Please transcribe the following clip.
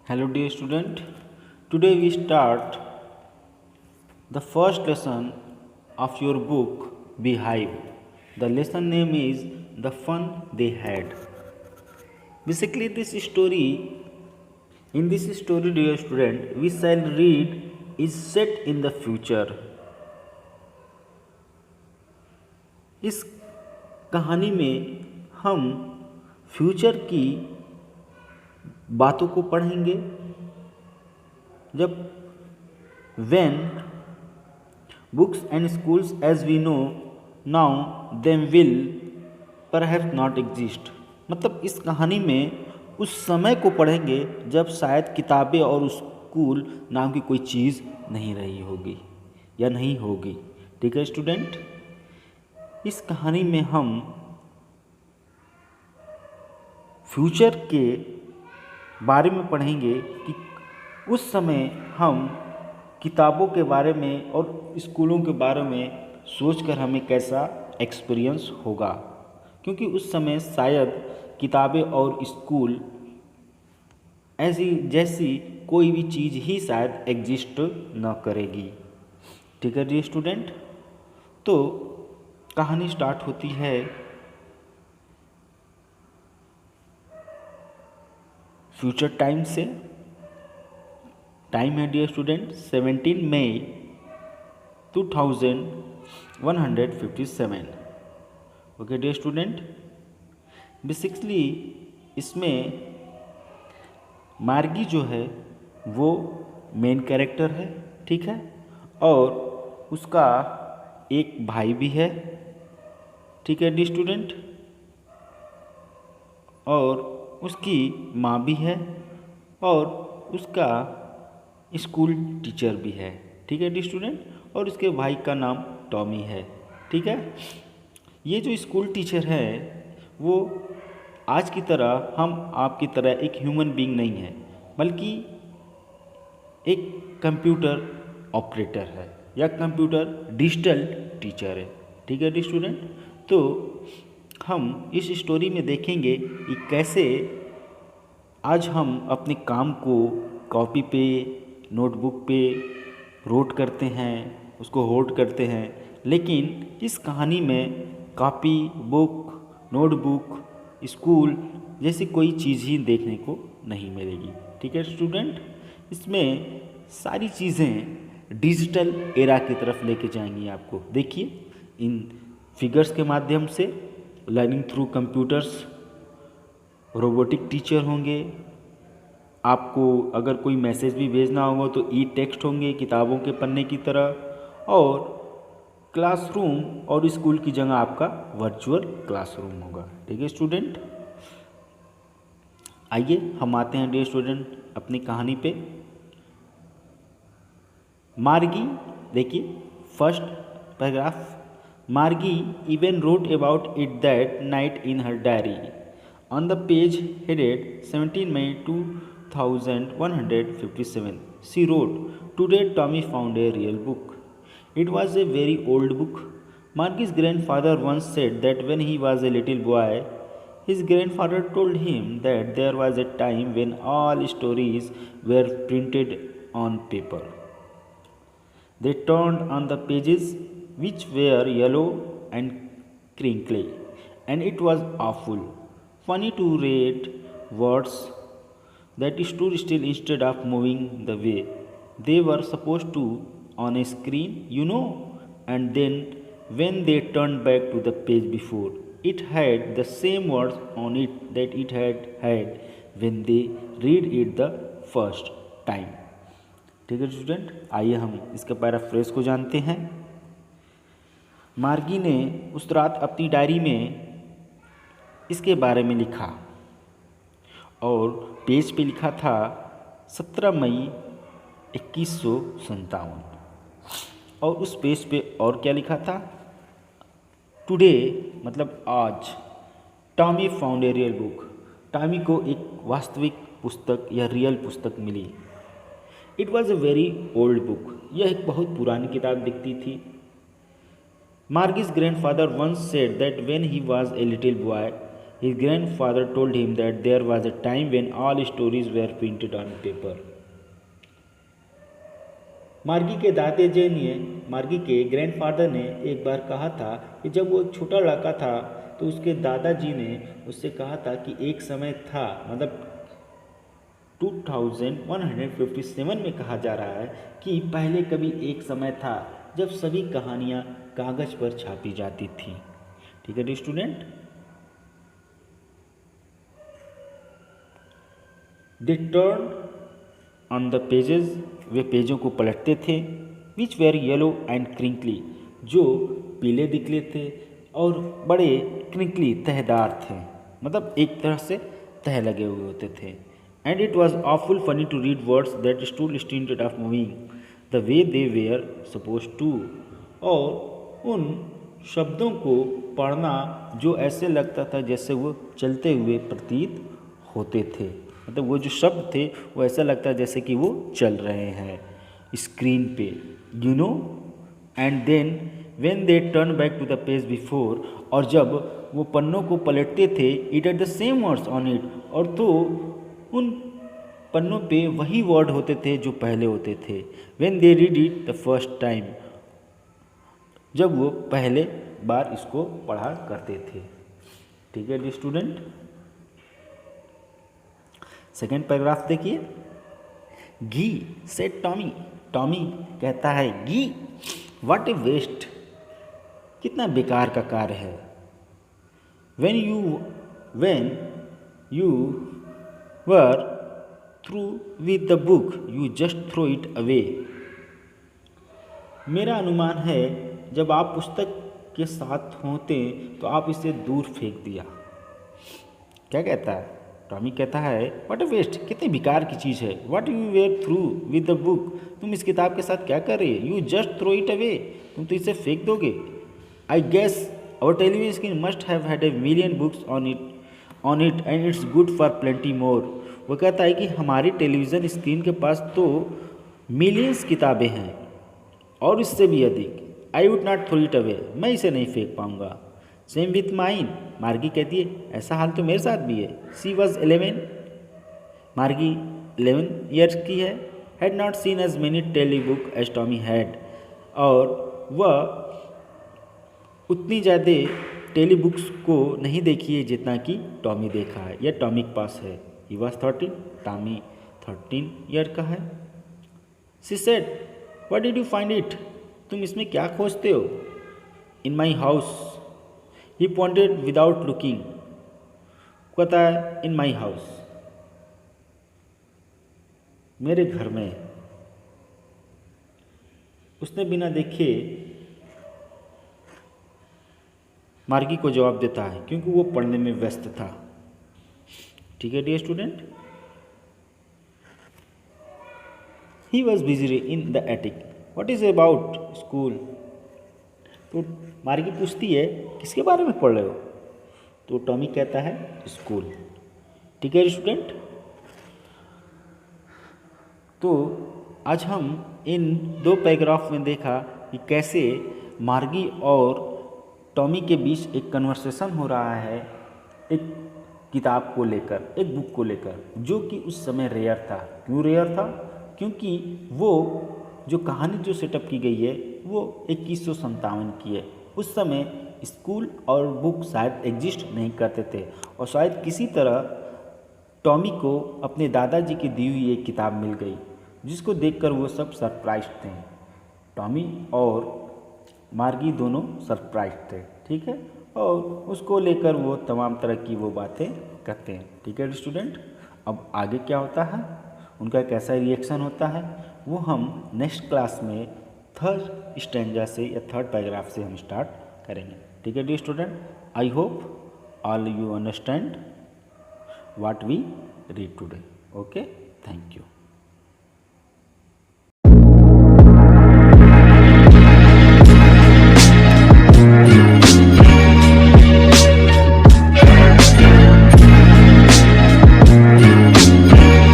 Hello, dear student. Today we start the first lesson of your book Beehive. The lesson name is The Fun They Had. Basically, in this story, dear student, we shall read is set in the future. इस कहानी में हम future की बातों को पढ़ेंगे जब when books and schools as we know now them will perhaps not exist। मतलब इस कहानी में उस समय को पढ़ेंगे जब शायद किताबें और स्कूल नाम की कोई चीज़ नहीं रही होगी या नहीं होगी। ठीक है स्टूडेंट, इस कहानी में हम फ्यूचर के बारे में पढ़ेंगे कि उस समय हम किताबों के बारे में और स्कूलों के बारे में सोचकर हमें कैसा एक्सपीरियंस होगा, क्योंकि उस समय शायद किताबें और स्कूल ऐसी जैसी कोई भी चीज़ ही शायद एग्जिस्ट न करेगी। ठीक है जी स्टूडेंट, तो कहानी स्टार्ट होती है फ्यूचर टाइम से। टाइम है डियर स्टूडेंट 17 मई 2157। ओके डियर स्टूडेंट, बेसिकली इसमें मार्गी जो है वो मेन कैरेक्टर है, ठीक है, और उसका एक भाई भी है, ठीक है डियर स्टूडेंट, और उसकी माँ भी है और उसका स्कूल टीचर भी है, ठीक है डी स्टूडेंट, और उसके भाई का नाम टॉमी है। ठीक है, ये जो स्कूल टीचर है वो आज की तरह हम आपकी तरह एक ह्यूमन बीइंग नहीं है, बल्कि एक कंप्यूटर ऑपरेटर है या कंप्यूटर डिजिटल टीचर है। ठीक है डी स्टूडेंट, तो हम इस स्टोरी में देखेंगे कि कैसे आज हम अपने काम को कॉपी पे नोटबुक पे नोट करते हैं, उसको होल्ड करते हैं, लेकिन इस कहानी में कॉपी, बुक, नोटबुक, स्कूल जैसी कोई चीज़ ही देखने को नहीं मिलेगी। ठीक है स्टूडेंट, इसमें सारी चीज़ें डिजिटल एरा की तरफ लेके जाएंगी आपको। देखिए इन फिगर्स के माध्यम से learning through computers, robotic teacher होंगे, आपको अगर कोई मैसेज भी भेजना होगा तो ई टेक्स्ट होंगे किताबों के पन्ने की तरह, और क्लासरूम और स्कूल की जगह आपका वर्चुअल क्लासरूम होगा। ठीक है स्टूडेंट, आइए हम आते हैं डियर स्टूडेंट अपनी कहानी पे। मार्गी, देखिए first paragraph, Margie even wrote about it that night in her diary. On the page headed 17 May 2157, she wrote, "Today Tommy found a real book." It was a very old book. Margie's grandfather once said that when he was a little boy, his grandfather told him that there was a time when all stories were printed on paper. They turned on the pages, which were yellow and crinkly, and it was awful funny to read words that stood still instead of moving the way they were supposed to on a screen, and then when they turned back to the page before, it had the same words on it that it had had when they read it the first time. ठीक है student, आइए हम इसके paraphrase को जानते हैं। मार्गी ने उस रात अपनी डायरी में इसके बारे में लिखा और पेज पे लिखा था 17 मई 2157, और उस पेज पे और क्या लिखा था, टुडे मतलब आज, Tommy found a real book, Tommy को एक वास्तविक पुस्तक या रियल पुस्तक मिली। It was a very old book, यह एक बहुत पुरानी किताब दिखती थी। Margie's grandfather once said that when he was a little boy, His grandfather told him that there was a time when all stories were printed on paper. मार्गी के grandfather ने एक बार कहा था कि जब वो एक छोटा लड़का था तो उसके दादाजी ने उससे कहा था कि एक समय था, मतलब 2157 में कहा जा रहा है कि पहले कभी एक समय था जब सभी कहानियाँ कागज़ पर छापी जाती थी। ठीक है student. They turn on the pages, वे पेजों को पलटते थे, which were yellow and crinkly, जो पीले दिखले थे और बड़े क्रिंकली तहदार थे, मतलब एक तरह से तह लगे हुए होते थे। And it was awful funny to read words that stood instead of moving the way they were supposed to, और उन शब्दों को पढ़ना जो ऐसे लगता था जैसे वो चलते हुए प्रतीत होते थे, मतलब वो जो शब्द थे वो ऐसा लगता जैसे कि वो चल रहे हैं स्क्रीन पे, you know. And then when they turn back to the page before, और जब वो पन्नों को पलटते थे, it had the same words on it, और तो उन पन्नों पे वही वर्ड होते थे जो पहले होते थे। When they read it the first time, जब वो पहले बार इसको पढ़ा करते थे। ठीक है स्टूडेंट। सेकेंड पैराग्राफ देखिए। घी सेड टॉमी, टॉमी कहता है घी, व्हाट ए वेस्ट, कितना बेकार का कार्य है। When you were through with the book you just throw it away, मेरा अनुमान है जब आप पुस्तक के साथ होते तो आप इसे दूर फेंक दिया। क्या कहता है टॉमी? कहता है व्हाट अ वेस्ट, कितनी बेकार की चीज़ है। What you were through with the book, तुम इस किताब के साथ क्या कर रही है। You just throw it away, तुम तो इसे फेंक दोगे। I guess our television screen must have had a million books on it and it's good for plenty more. वो कहता है कि हमारी टेलीविज़न स्क्रीन के पास तो मिलियंस किताबें हैं और इससे भी अधिक। I would not throw it away, मैं इसे नहीं फेंक पाऊँगा। सेम विथ माइन, मार्गी कहती है ऐसा हाल तो मेरे साथ भी है। शी वॉज 11, मार्गी 11 ईयर्स की है। Had not seen as many telebook as Tommy had, और वह उतनी ज़्यादा टेली बुक्स को नहीं देखी है जितना कि टॉमी देखा है या टॉमी के पास है। ही वॉज 13, टॉमी 13 ईयर का है। She said what did you find it, तुम इसमें क्या खोजते हो। In my house, he pointed without looking, कहता है इन माई हाउस, मेरे घर में। उसने बिना देखे मार्गी को जवाब देता है क्योंकि वो पढ़ने में व्यस्त था। ठीक है dear student. He was busy in the attic, what is about school. तो मार्गी पूछती है किसके बारे में पढ़ रहे हो, तो टॉमी कहता है स्कूल। ठीक है स्टूडेंट। तो आज हम इन 2 पैराग्राफ में देखा कि कैसे मार्गी और टॉमी के बीच एक कन्वर्सेशन हो रहा है एक किताब को लेकर, एक बुक को लेकर, जो कि उस समय रेयर था। क्यों रेयर था? क्योंकि वो जो कहानी जो सेटअप की गई है वो 2157 की है। उस समय स्कूल और बुक शायद एग्जिस्ट नहीं करते थे और शायद किसी तरह टॉमी को अपने दादाजी की दी हुई एक किताब मिल गई जिसको देखकर वो सब सरप्राइज थे। टॉमी और मार्गी दोनों सरप्राइज थे। ठीक है, और उसको लेकर वो तमाम तरह की वो बातें करते हैं। ठीक है स्टूडेंट। अब आगे क्या होता है, उनका कैसा रिएक्शन होता है, वो हम नेक्स्ट क्लास में 3rd स्टैंजा से या 3rd पैराग्राफ से हम स्टार्ट करेंगे। ठीक है dear student. I hope all you understand what we read today. Okay, thank you.